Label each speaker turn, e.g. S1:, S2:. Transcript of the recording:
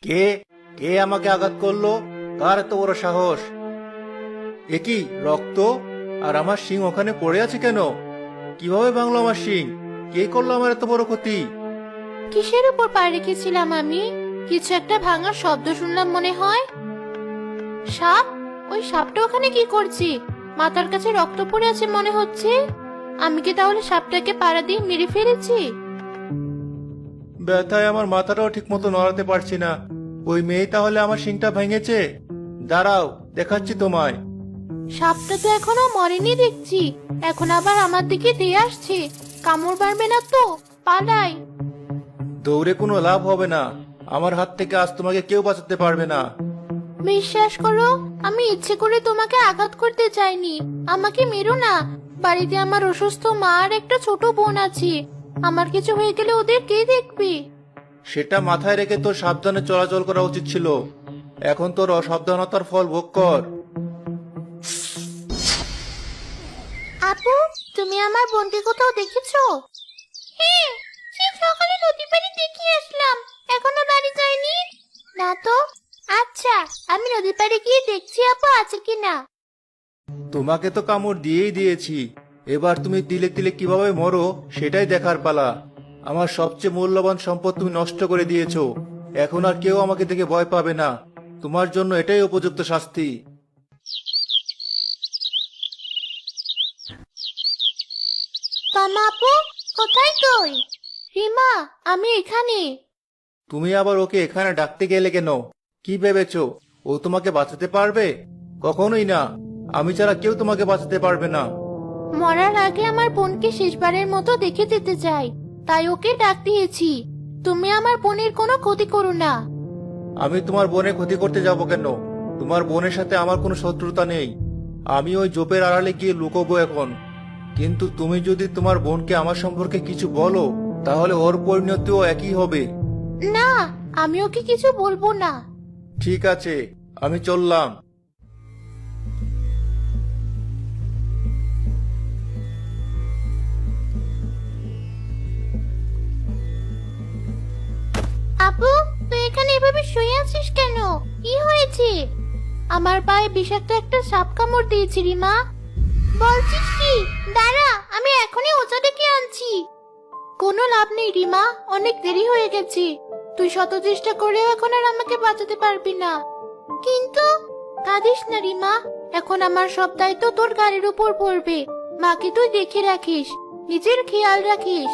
S1: কে কে আমাকে আঘাত করলো? কার এত বড় সাহস? এ কি রক্ত? আর আমার শিং ওখানে পড়ে আছে কেন? কিভাবে ভাঙলো আমার শিং? কে করলো আমার এত বড় ক্ষতি?
S2: কিসের উপর পা রেখেছিলাম আমি? কিছু একটা ভাঙার শব্দ শুনলাম মনে হয়। সাপ? ওই সাপটা ওখানে কি করছে? মাথার কাছে রক্ত পড়ে আছে মনে হচ্ছে। আমি কি তাহলে সাপটাকে পাড়া দিয়ে মেরে ফেলেছি?
S1: ব্যথায় আমার মাথাটাও ঠিক মতো নড়াতে পারছি না। ওই মেয়ে তাহলে আমার শিংটা ভেঙেছে। দাঁড়াও, দেখাচ্ছি তোমায়।
S2: সাপটা তো এখনো মরেনি দেখছি। এখন আবার আমার দিকে দিয়ে আসছে। কামড় মারবে না তো? পালাই।
S1: দৌড়ে কোনো লাভ হবে না। আমার হাত থেকে আজ তোমাকে কেউ বাঁচাতে পারবে না।
S2: বিশ্বাস করো, আমি ইচ্ছে করে তোমাকে আঘাত করতে চাইনি। আমাকে মেরো না। বাড়িতে আমার অসুস্থ মা আর একটা ছোট বোন আছে। আমার কিছু হয়ে গেলে ওদের কে দেখবে?
S1: সেটা মাথায় রেখে তোর সাবধানে চলাচল করা উচিত ছিল। এখন তোর অসাবধানতার ফল ভোগ কর।
S2: আপু, তুমি আমার বোনকে কোথাও দেখেছো? হ্যাঁ, সেই সকালে নদী পাড়ে দেখে আসলাম। এখনো বাড়ি যায়নি? না তো। আচ্ছা, আমি নদী পাড়ে গিয়ে দেখছি আপু আছে কিনা।
S1: তোমাকে তো কামড় দিয়েই দিয়েছি। এবার তুমি তিলে তিলে কিভাবে মরো সেটাই দেখার পালা। আমার সবচেয়ে মূল্যবান সম্পদ তুমি নষ্ট করে দিয়েছো। এখন আর কেউ আমাকে দেখে ভয় পাবে না। তোমার জন্য এটাই উপযুক্ত শাস্তি।
S2: মামা আপু, কোথায় তুই? রিমা, আমি এখানে।
S1: তুমি আবার ওকে এখানে ডাকতে গেলে কেন? কি ভেবেছো ও তোমাকে বাঁচাতে পারবে? কখনোই না। আমি ছাড়া কেউ তোমাকে বাঁচাতে পারবে না।
S2: মরার আগে আমার বোনকে শেষবারের মতো দেখে যেতে চাই, তাই ওকে ডাক দিয়েছি। তুমি আমার বোনের কোনো ক্ষতি করো না।
S1: আমি তোমার বোনের ক্ষতি করতে যাব কেন? তোমার বোনের সাথে আমার কোনো শত্রুতা নেই। আমি ওই জোপের আড়ালে গিয়ে লুকোবো এখন। কিন্তু তুমি যদি তোমার বোনকে আমার সম্পর্কে কিছু বলো, তাহলে ওর পরিণতিও একই হবে।
S2: না, আমি ওকে কিছু বলবো না।
S1: ঠিক আছে, আমি চললাম।
S2: আপু, তুই এখানে এভাবে শুয়ে আছিস কেন? কি হয়েছে? আমার পায়ে বিষাক্ত একটা সাপ কামড় দিয়েছে রিমা। বলছিস কি? দাঁড়া, আমি এখনই ওষুধ ডেকে আনছি। কোনো লাভ নেই রিমা, অনেক দেরি হয়ে গেছে। তুই শত চেষ্টা করেও এখন আর আমাকে বাঁচাতে পারবি না। কিন্তু কাঁদিস না রিমা, এখন আমার সব দায়িত্ব তোর গাড়ির উপর পড়বে। মাকে তুই দেখে রাখিস, নিজের খেয়াল রাখিস।